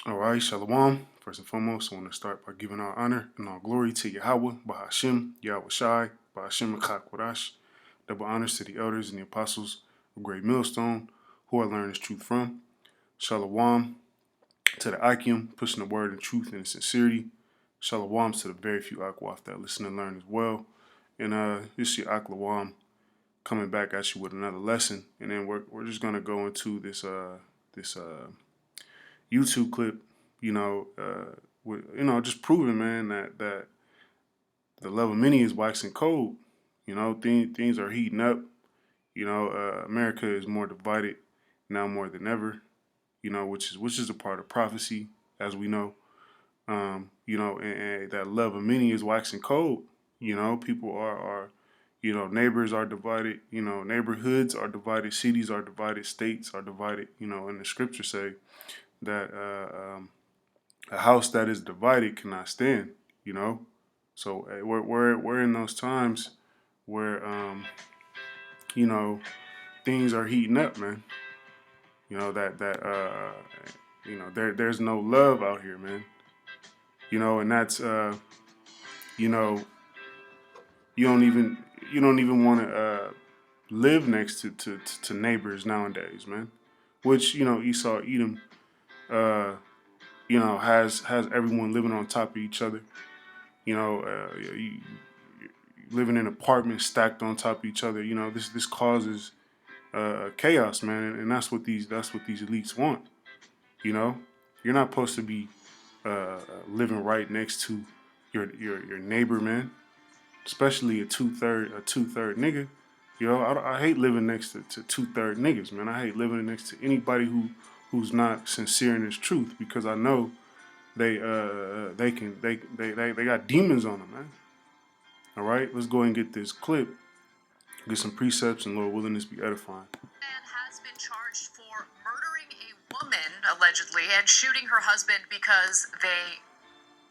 All right, Shalom. First and foremost, I want to start by giving all honor and all glory to Yahweh, Bahashim, Yahweh Shai, Bahashim Akak Wadash. Double honors to the elders and the apostles of Great Millstone, who I learned this truth from. Shalom to the Akim, pushing the word and truth and sincerity. Shalom to the very few Akwaf that listen and learn as well. And this is your Aklawam coming back at you with another lesson. And then we're just gonna go into this YouTube clip, just proving, man, that the love of many is waxing cold. Things are heating up. America is more divided now more than ever. Which is a part of prophecy, as we know. And that love of many is waxing cold. People are neighbors are divided. Neighborhoods are divided. Cities are divided. States are divided. And the scriptures say that a house that is divided cannot stand. So we're in those times where you know things are heating up, man. There's no love out here, man. And that's you know you don't even want to live next to neighbors nowadays, man. Which Esau Edom has everyone living on top of each other. You living in apartments stacked on top of each other. This causes chaos, man, and that's what these elites want. You know, you're not supposed to be living right next to your neighbor, man. Especially a two third nigga. I hate living next to two-third niggas, man. I hate living next to anybody who's not sincere in his truth because I know they got demons on them, man. All right, let's go ahead and get this clip, get some precepts, and Lord willing, this be edifying. Man has been charged for murdering a woman, allegedly, and shooting her husband because they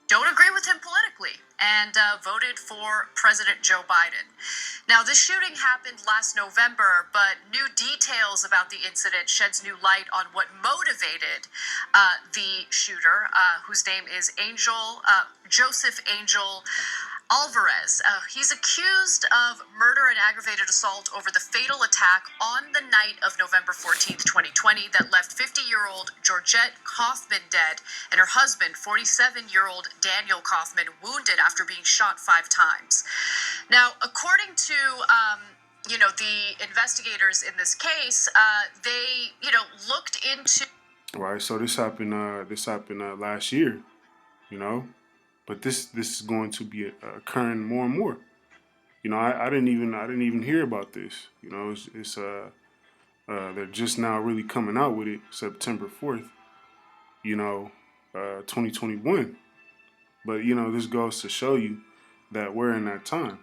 don't agree with him politically and voted for President Joe Biden. Now, this shooting happened last November, but new details about the incident sheds new light on what motivated the shooter, whose name is Joseph Angel Alvarez. He's accused of murder and aggravated assault over the fatal attack on the night of November 14th, 2020, that left 50-year-old Georgette Kaufman dead and her husband, 47-year-old Daniel Kaufman, wounded after being shot 5 times. Now, according to the investigators in this case, they looked into. All right, so this happened. This happened last year. You know, but this is going to be occurring more and more. I didn't even hear about this. They're just now really coming out with it September 4th. 2021. But this goes to show you that we're in that time.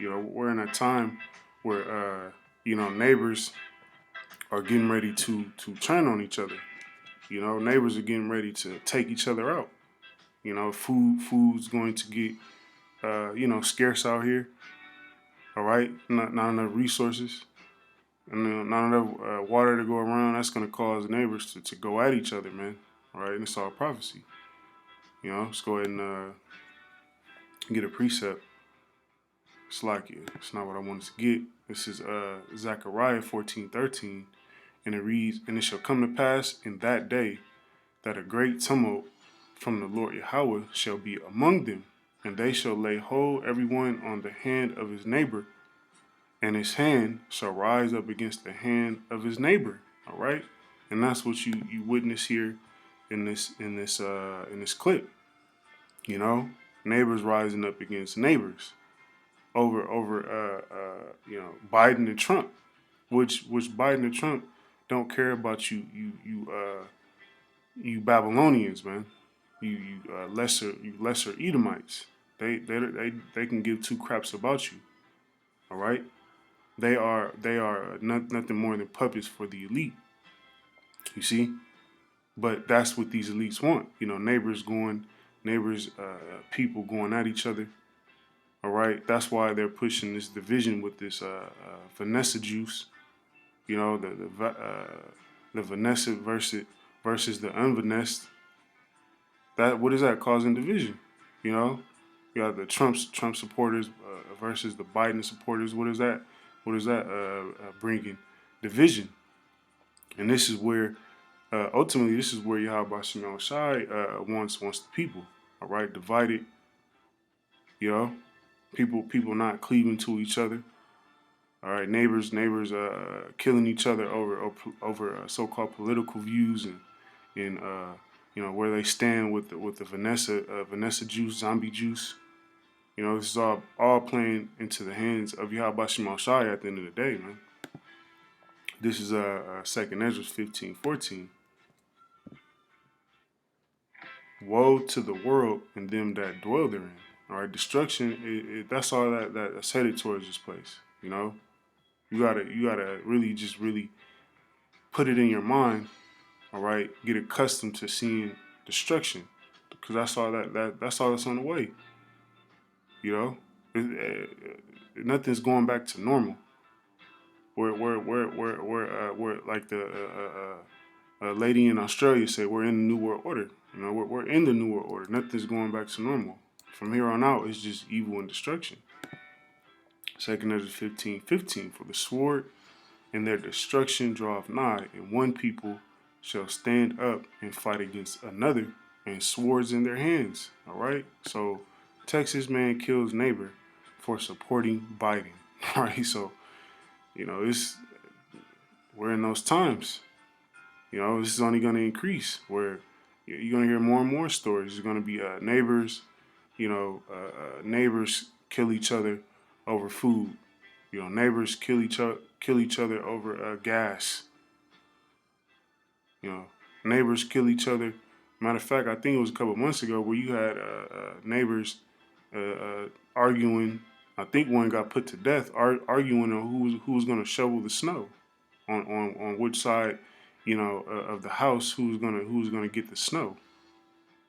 We're in that time where neighbors are getting ready to turn on each other. Neighbors are getting ready to take each other out. Food's going to get scarce out here. All right, not enough resources, and not enough water to go around. That's going to cause neighbors to go at each other, man. All right, and it's all prophecy. Let's go ahead and get a precept. It's like it. It's not what I wanted to get. This is Zechariah 14:13, and it reads, "And it shall come to pass in that day that a great tumult from the Lord Yahweh shall be among them, and they shall lay hold everyone on the hand of his neighbor, and his hand shall rise up against the hand of his neighbor." All right, and that's what you witness here in this clip. Neighbors rising up against neighbors over Biden and Trump, which Biden and Trump don't care about you Babylonians, man. You lesser Edomites. They can give two craps about you. All right. They are nothing more than puppets for the elite. You see, but that's what these elites want. People going at each other. All right. That's why they're pushing this division with this Vanessa juice. The Vanessa versus the unvanessed. That what is that causing division? You know, you got the Trump supporters versus the Biden supporters. What is that? What is that bringing? Division. And this is where ultimately this is where Yahweh Shimon Shai wants the people. All right, divided. You know, people not cleaving to each other. All right, neighbors killing each other over so-called political views and where they stand with the Vanessa juice, zombie juice. You know, this is all playing into the hands of Yahweh Shimon Shai at the end of the day, man. This is Second Ezra 15:14. Woe to the world and them that dwell therein. All right, destruction. That's all that's headed towards this place. You know, you gotta really put it in your mind. All right, get accustomed to seeing destruction, because that's all that's on the way. You know, nothing's going back to normal. We're like the lady in Australia said, we're in the new world order. You know, we're in the new world order. Nothing's going back to normal. From here on out, it's just evil and destruction. Second Ezra 15:15. For the sword and their destruction draweth nigh, and one people shall stand up and fight against another, and swords in their hands. All right. So Texas man kills neighbor for supporting Biden. All right. So it's we're in those times. This is only going to increase where you're going to hear more and more stories. There's going to be neighbors, neighbors kill each other over food. Neighbors kill each other over gas. Neighbors kill each other. Matter of fact, I think it was a couple of months ago where you had neighbors arguing. I think one got put to death, arguing on who was going to shovel the snow, on which side, of the house, who's gonna get the snow.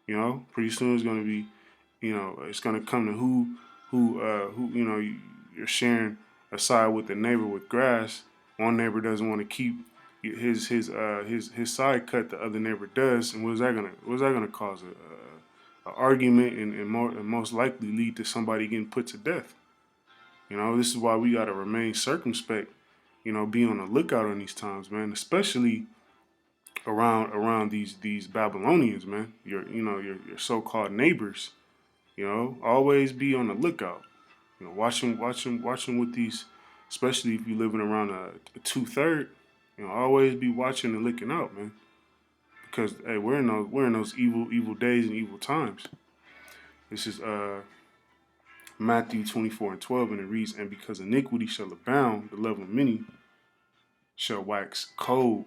Pretty soon it's gonna be, it's gonna come to who you're sharing a side with the neighbor with grass. One neighbor doesn't want to keep his side cut, the other neighbor does, and what is that gonna cause a argument and most likely lead to somebody getting put to death. This is why we gotta remain circumspect. Be on the lookout on these times, man. Especially around these Babylonians, man. Your so-called neighbors. Always be on the lookout. Watching with these, especially if you're living around a 2/3. Always be watching and looking out, man. Because hey, we're in those evil days and evil times. This is Matthew 24:12, and it reads, "And because iniquity shall abound, the love of many shall wax cold."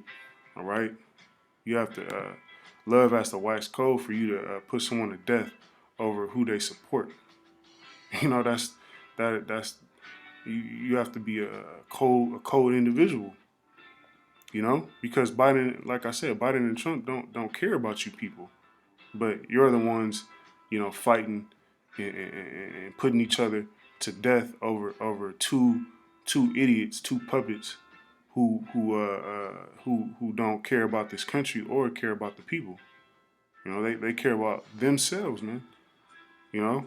All right, you have to love has to wax cold for you to put someone to death over who they support. That's you have to be a cold individual. Because Biden, like I said, Biden and Trump don't care about you people, but you're the ones, fighting and putting each other to death over two idiots, two puppets who don't care about this country or care about the people. They care about themselves, man. You know,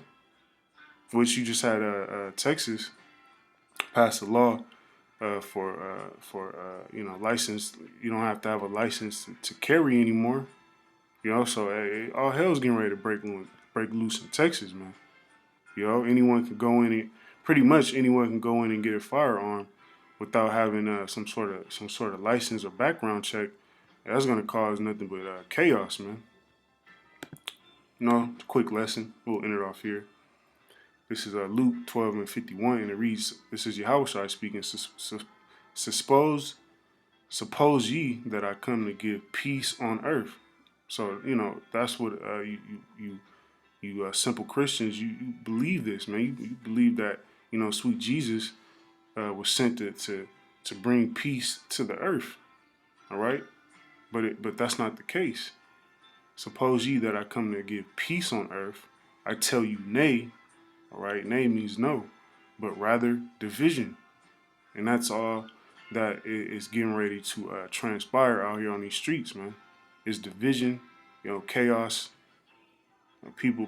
which you just had Texas pass a law for license. You don't have to have a license to carry anymore. So all hell's getting ready to break loose in Texas, man. Anyone can go in and pretty much anyone can go in and get a firearm without having some sort of license or background check. That's gonna cause nothing but chaos, man. Quick lesson. We'll end it off here. This is Luke 12:51, and it reads, "This is Yahweh speaking. Suppose ye that I come to give peace on earth." So that's what you simple Christians, you believe this, man. You believe that sweet Jesus was sent to bring peace to the earth. All right, but that's not the case. Suppose ye that I come to give peace on earth. I tell you, nay. All right, nay means no, but rather division, and that's all that is getting ready to transpire out here on these streets, man. Is division, chaos, People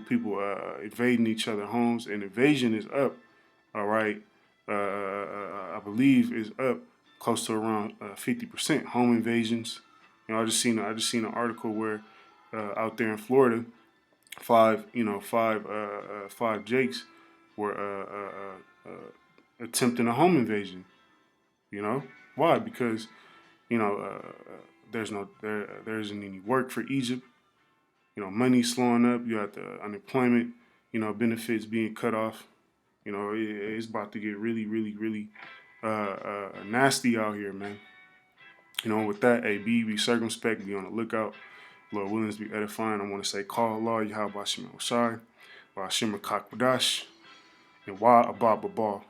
invading each other homes, and invasion is up. All right, I believe is up close to around 50% home invasions. I just seen an article where out there in Florida, five Jakes were attempting a home invasion. You know why? Because there isn't any work for Egypt. Money slowing up. You got the unemployment. Benefits being cut off. It's about to get really, really, really nasty out here, man. With that, be circumspect, be on the lookout. Lord willing, be edifying. I want to say, call Allah, Yahweh Shemel Shai, Wa Shemar Kakwadash, and Wa Abba Babal.